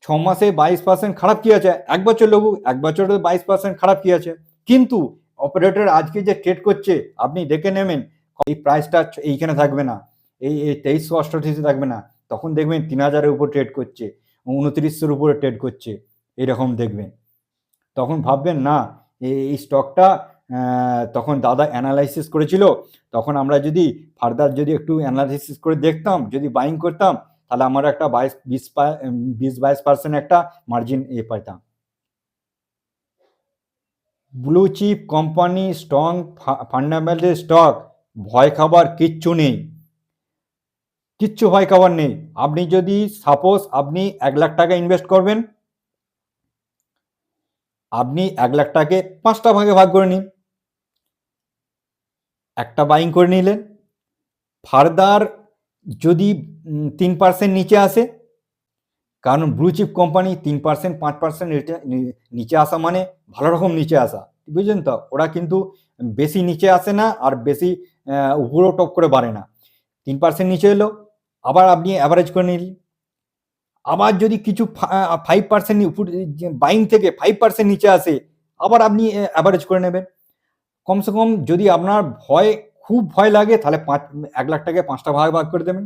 6 মাসে 22% খারাপ কি আছে, 1 বছর লাগুক, 1 বছরে 22% খারাপ কি আছে, কিন্তু অপারেটর আজকে যে ট্রেড করছে আপনি দেখে নেবেন এই প্রাইসটা এইখানে থাকবে না, এই 2388 থাকবে না, তখন দেখবেন 3000-এর উপর ট্রেড করছে, 2900-এর উপরে ট্রেড করছে, এরকম দেখবেন, তখন ভাববেন না এই স্টকটা তখন দাদা অ্যানালাইসিস করেছিল, তখন আমরা যদি ফার্দার যদি একটু অ্যানালাইসিস করে দেখতাম, যদি বাইং করতাম, তাহলে আমরা একটা 20-22% একটা মার্জিন পাইতাম। Blue chip company, strong fundamental stock, ভয় খাবার কিচ্ছু নেই, কিচ্ছু ভয় খাবার নেই। আপনি যদি সাপোজ আপনি 1 লাখ টাকা ইনভেস্ট করবেন, আপনি 1 লাখ টাকাকে 5টা ভাগে ভাগ করে নিন, একটা বাইং করে নিলেন, ফার্দার যদি 3% নিচে আসে, কারণ ব্লু চিপ কোম্পানি 3% 5% নিচে আসা মানে ভালো রকম নিচে আসা, বুঝলেন তো, ওরা কিন্তু বেশি নিচে আসে না আর বেশি উপরেও টপ করে বাড়ে না, 3% নিচে এলো আবার আপনি অ্যাভারেজ করে নিলেন, আবার যদি কিছু 5% উপর বাইং থেকে 5% নিচে আসে আবার আপনি অ্যাভারেজ করে নেবেন, কমসে কম যদি আপনার খুব ভয় লাগে তাহলে 1 লাখ টাকায় 5টা ভাগ ভাগ করে দেবেন,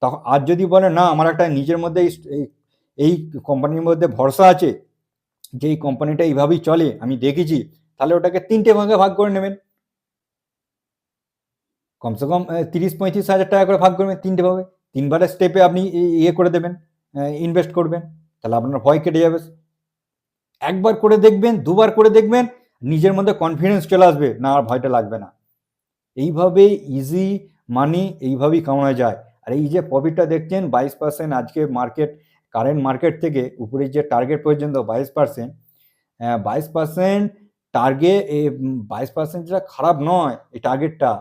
তখন আর যদি বলে না আমার একটা নিজের মধ্যে এই কোম্পানির মধ্যে ভরসা আছে যে এই কোম্পানিটা এইভাবেই চলে আমি দেখেছি, তাহলে ওটাকে 3টে ভাগে ভাগ করে নেবেন, কমসে কম 30-35 হাজার টাকা করে ভাগ করবেন 3টে ভাবে, 3বারের স্টেপে আপনি ইয়ে করে দেবেন, ইনভেস্ট করবেন, তাহলে আপনার ভয় কেটে যাবে। একবার করে দেখবেন, দুবার করে দেখবেন, নিজের মধ্যে কনফিডেন্স চলে আসবে, না আর ভয়টা লাগবে না। এইভাবে ইজি মানি এইভাবেই কামানো যায়। আর এই যে প্রফিটটা দেখছেন 22% আজকে মার্কেট, কারেন্ট মার্কেট থেকে উপরে যে টার্গেট পর্যন্ত 22%, 22% টার্গেট 22% যেটা খারাপ নয়, এই টার্গেটটা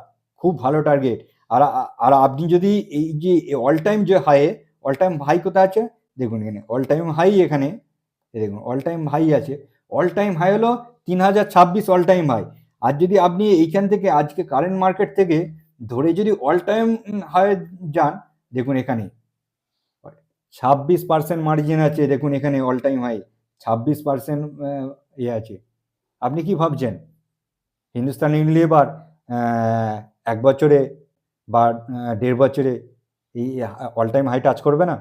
খুব ভালো টার্গেট। আর আর আপনি যদি এই যে অল টাইম যে অল টাইম হাই কোথায় আছে দেখুন, এখানে অল টাইম হাই, এখানে দেখুন অল টাইম হাই আছে। অল টাইম হাই হলো 3026 অল টাইম হাই। আর যদি আপনি এইখান থেকে আজকে কারেন্ট মার্কেট থেকে ধরে যদি অল টাইম হাই যান, দেখুন এখানে 26% মার্জিন আছে, দেখুন এখানে অল টাইম হাই 26% আছে। আপনি কি ভাবছেন হিন্দুস্তান ইউনিলিভার 1 বছরে বা 1.5 বছরে এই অল টাইম হাই টাচ করবে না?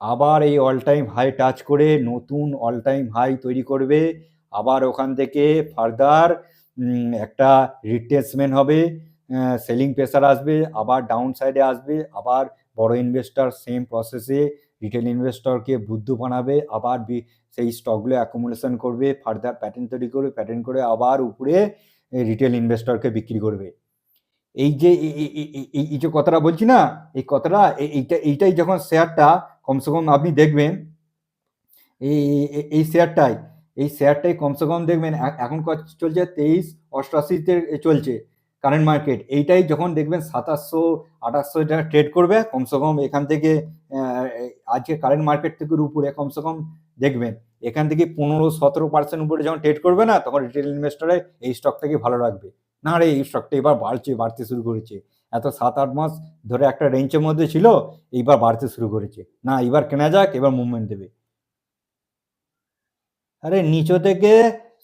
আবার এই অল টাইম হাই টাচ করে নতুন অল টাইম হাই তৈরি করবে। আবার ওখান থেকে ফার্দার একটা রিট্রেসমেন্ট হবে, সেলিং প্রেসার আসবে, আবার ডাউন সাইডে আসবে, আবার বড় ইনভেস্টর সেম প্রসেসে রিটেল ইনভেস্টরকে বুদ্ধু বানাবে, আবার সেই স্টকগুলো অ্যাকুমুলেশন করবে, ফার্দার প্যাটার্ন তৈরি করবে, প্যাটার্ন করে আবার উপরে রিটেল ইনভেস্টরকে বিক্রি করবে। এই যে এই যে কথাটা বলছি না, এই কথাটা এইটাই যখন শেয়ারটা কমসে কম আপনি দেখবেন, এই শেয়ারটাই কমসে কম দেখবেন এখন চলছে 2388-তে চলছে কারেন্ট মার্কেট। এইটাই যখন দেখবেন 2700-2800 টাকা ট্রেড করবে কমসে কম এখান থেকে, আজকে কারেন্ট মার্কেট থেকে উপরে কমসে কম দেখবেন এখান থেকে 15-17% উপরে যখন ট্রেড করবে না, তখন রিটেল ইনভেস্টরে এই স্টকটাকে ভালো রাখবে। না রে, এই স্টকটা এবার বাড়তে শুরু করেছে, এত 7-8 মাস ধরে একটা রেঞ্জের মধ্যে ছিল, এইবার বাড়তে শুরু করেছে, না এবার কেনা যাক, এবার মুভমেন্ট দেবে। আরে নিচে থেকে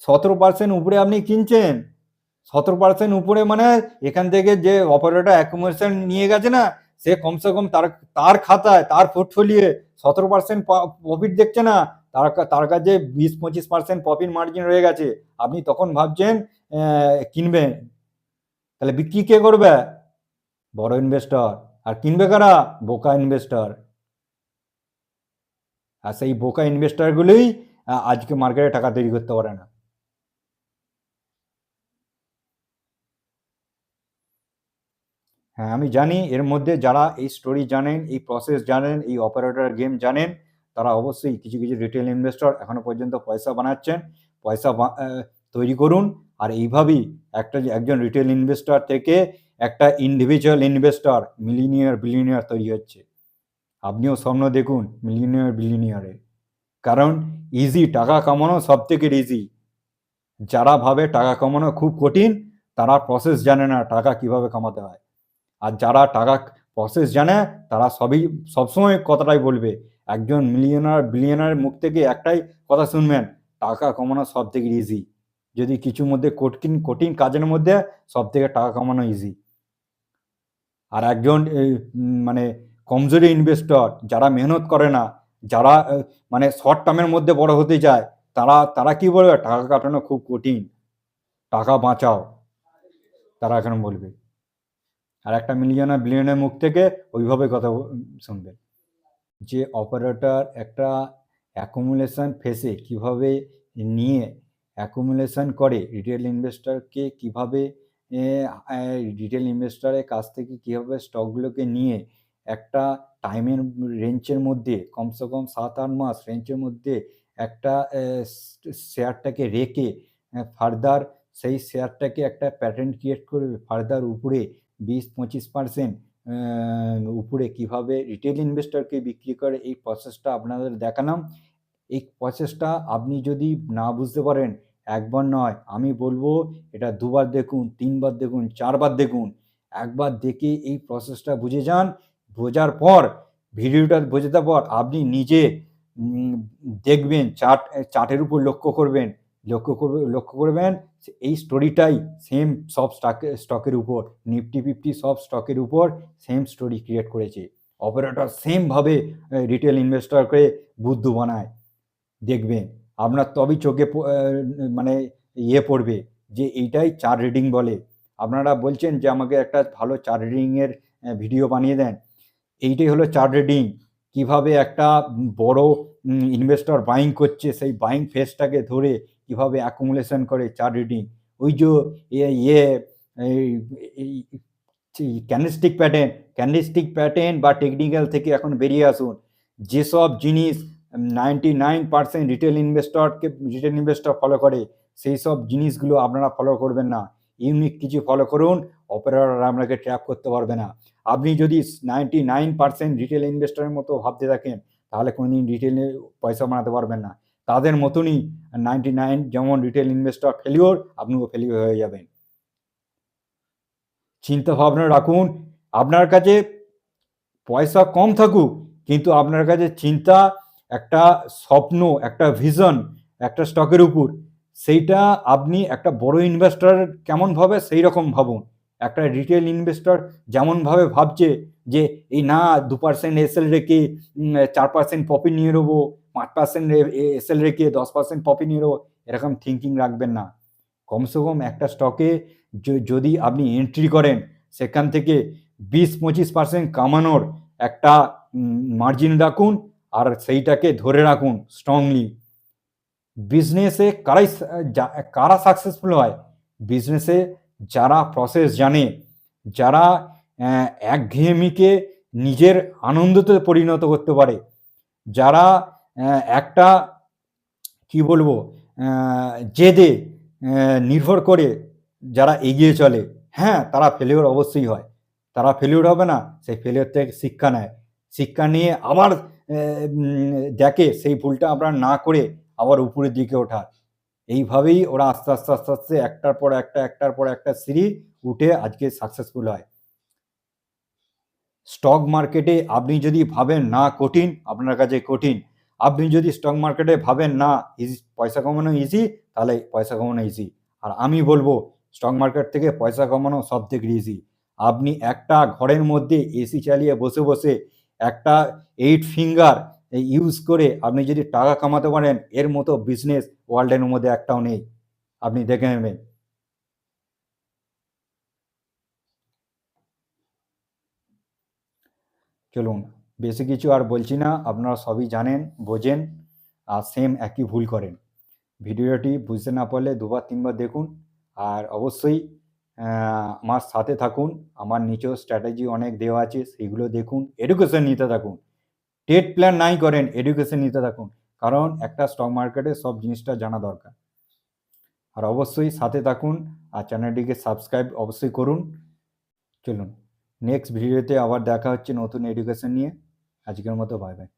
17% উপরে আপনি কিনছেন, 17% উপরে মানে এখান থেকে যে অপারেটর অ্যাকুমুলেশন নিয়ে গেছে না, সে কমসে কম তার খাতায়, তার পোর্টফোলিও 17% প্রফিট দেখছে না, তার কাছে 20-25% প্রফিট মার্জিন রয়ে গেছে। আপনি তখন ভাবছেন কিনবেন, তাহলে বিক্রি কে করবে? বড় ইনভেস্টর। আর কিনবে কারা? বোকা ইনভেস্টর। আর সেই বোকা ইনভেস্টরগুলোই আজকে মার্কেটে টাকা তৈরি করতে পারে না। হ্যাঁ, আমি জানি এর মধ্যে যারা এই স্টোরি জানেন, এই প্রসেস জানেন, এই অপারেটর গেম জানেন, তারা অবশ্যই কিছু কিছু রিটেল ইনভেস্টর এখনো পর্যন্ত পয়সা বানাচ্ছেন। পয়সা তৈরি করুন, আর এইভাবেই একজন রিটেল ইনভেস্টর থেকে একটা ইন্ডিভিজুয়াল ইনভেস্টর বিলিয়নিয়ার তৈরি হচ্ছে। আপনিও স্বপ্ন দেখুন বিলিয়নিয়ারের, কারণ ইজি টাকা কামানো সব থেকে ইজি। যারা ভাবে টাকা কামানো খুব কঠিন, তারা প্রসেস জানে না টাকা কিভাবে কামাতে হয়। আর যারা টাকা প্রসেস জানে, তারা সবসময় কথাটাই বলবে। একজন বিলিয়নার মুখ থেকে একটাই কথা শুনবেন, টাকা কামানো সব থেকে ইজি। যদি কিছুর মধ্যে কঠিন কাজের মধ্যে সব থেকে টাকা কামানো ইজি। আর একজন মানে কমজোরি ইনভেস্টর, যারা মেহনত করে না, যারা মানে শর্ট টার্মের মধ্যে বড় হতে চায়, তারা কি বলবে? টাকা কাটানো খুব কঠিন, টাকা বাঁচাও, তারা এখন বলবে। আর একটা বিলিয়নের মুখ থেকে ওইভাবে কথা শুনবেন। যে অপারেটর একটা অ্যাকুমুলেশন ফেসে কিভাবে নিয়ে অ্যাকুমুলেশন করে, রিটেল ইনভেস্টরকে কিভাবে রিটেল ইনভেস্টরের কাছ থেকে কিভাবে স্টকগুলোকে নিয়ে একটা টাইমের রেঞ্জের মধ্যে কমসে কম 7-8 মাস রেঞ্জের মধ্যে একটা শেয়ারটাকে রেখে ফার্দার সেই শেয়ারটাকে একটা প্যাটার্ন ক্রিয়েট করবে, ফার্দার উপরে 20-25% উপরে কিভাবে রিটেল ইনভেস্টরকে বিক্রি করে, এই প্রসেসটা আপনাদের দেখালাম। এই প্রসেসটা আপনি যদি না বুঝতে পারেন, একবার নয় আমি বলবো এটা 2 বার দেখুন, 3 বার দেখুন, 4 বার দেখুন। একবার দেখে এই প্রসেসটা বুঝে যান। বোঝার পর ভিডিওটা বোঝার পর আপনি নিজে দেখবেন, চার্টের উপর লক্ষ্য করবেন এই স্টোরিটাই সেম সব স্টকের উপর, নিফটি 50 সব স্টকের উপর সেম স্টোরি ক্রিয়েট করেছে। অপারেটর সেমভাবে রিটেল ইনভেস্টরকে বুদ্ধু বানায়। দেখবেন আপনার তবেই চোখে মানে পড়বে যে এইটাই চার্ট রিডিং বলে। আপনারা বলছেন যে আমাকে একটা ভালো চার্ট রিডিংয়ের ভিডিও বানিয়ে দেন। এইটাই হলো চার্ট রিডিং। কিভাবে একটা বড় ইনভেস্টর বাইং করছে, সেই বাইং ফেসটাকে ধরে কিভাবে অ্যাকুমুলেশন করে চার্ট রিডিং। ওই যে ক্যান্ডেলস্টিক প্যাটার্ন বা টেকনিক্যাল থেকে এখন বেরিয়ে আসুন। যেসব জিনিস 99% রিটেল ইনভেস্টর ফলো করে, সেই সব জিনিসগুলো আপনারা ফলো করবেন না। ইউনিক কিছু ফলো করুন, অপারেটর আপনাকে ট্র্যাপ করতে পারবে না। আপনি যদি 99% রিটেল ইনভেস্টরের মতো ভাবতে থাকেন, তাহলে কোনোদিন রিটেলে পয়সা বানাতে পারবেন না। তাদের মতনই 99 যেমন রিটেল ইনভেস্টর ফেলিওর, আপনিও ফেলিওর হয়ে যাবেন। চিন্তা ভাবনা রাখুন, আপনার কাছে পয়সা কম থাকুক, কিন্তু আপনার কাছে চিন্তা, একটা স্বপ্ন, একটা ভিশন, একটা স্টকের উপর, সেইটা আপনি একটা বড় ইনভেস্টর কেমন ভাবে সেই রকম ভাবুন। একটা রিটেল ইনভেস্টর যেমনভাবে ভাবছে যে এই না 2% এসএল রেখে 4% প্রফিট নিয়ে নেবো, 5% এসএল রেখে 10% প্রফিট নিয়ে নেবো, এরকম থিঙ্কিং রাখবেন না। কমসে কম একটা স্টকে যদি আপনি এন্ট্রি করেন, সেখান থেকে 20-25% কামানোর একটা মার্জিন রাখুন, আর সেইটাকে ধরে রাখুন স্ট্রংলি। বিজনেসে কারা সাকসেসফুল হয়? বিজনেসে যারা প্রসেস জানে, যারা একঘেয়েমিকে নিজের আনন্দতে পরিণত করতে পারে, যারা একটা কি বলবো জেদে নির্ভর করে যারা এগিয়ে চলে, হ্যাঁ তারা ফেলিওর অবশ্যই হয়। তারা ফেলিওর হবে না, সেই ফেলিওর থেকে শিক্ষা নেয়, শিক্ষা নিয়ে আবার দেখে সেই ভুলটা আমরা না করে আবার উপরের দিকে ওঠার। এইভাবেই ওরা আস্তে আস্তে আস্তে আস্তে একটার পর একটা সিঁড়ি উঠে আজকে সাকসেসফুল হয়। স্টক মার্কেটে আপনি যদি ভাবেন না কঠিন, আপনার কাছে কঠিন। আপনি যদি স্টক মার্কেটে ভাবেন না পয়সা কামানো ইজি, তাহলে পয়সা কামানো ইজি। আর আমি বলবো স্টক মার্কেট থেকে পয়সা কামানো সব থেকে ইজি। আপনি একটা ঘরের মধ্যে এসি চালিয়ে বসে বসে একটা 8 ফিঙ্গার ইউজ করে আপনি যদি টাকা কামাতে পারেন, এর মতো বিজনেস ওয়ার্ল্ডের মধ্যে একটাও নেই, আপনি দেখে নেবেন। চলুন, বেশি কিছু আর বলছি না, আপনারা সবই জানেন, বোঝেন, আর সেম একই ভুল করেন। ভিডিওটি বুঝতে না পারলে দুবার তিনবার দেখুন, আর অবশ্যই আমার সাথে থাকুন। আমার নিচেও স্ট্র্যাটেজি অনেক দেওয়া আছে, সেগুলো দেখুন, এডুকেশন নিতে থাকুন। ট্রেড প্ল্যান নাই করেন, এডুকেশন নিতে থাকুন, কারণ একটা স্টক মার্কেটে সব জিনিসটা জানা দরকার। আর অবশ্যই সাথে থাকুন, আর চ্যানেলটিকে সাবস্ক্রাইব অবশ্যই করুন। চলুন, নেক্সট ভিডিওতে আবার দেখা হচ্ছে নতুন এডুকেশন নিয়ে। আজকের মতো বাই বাই।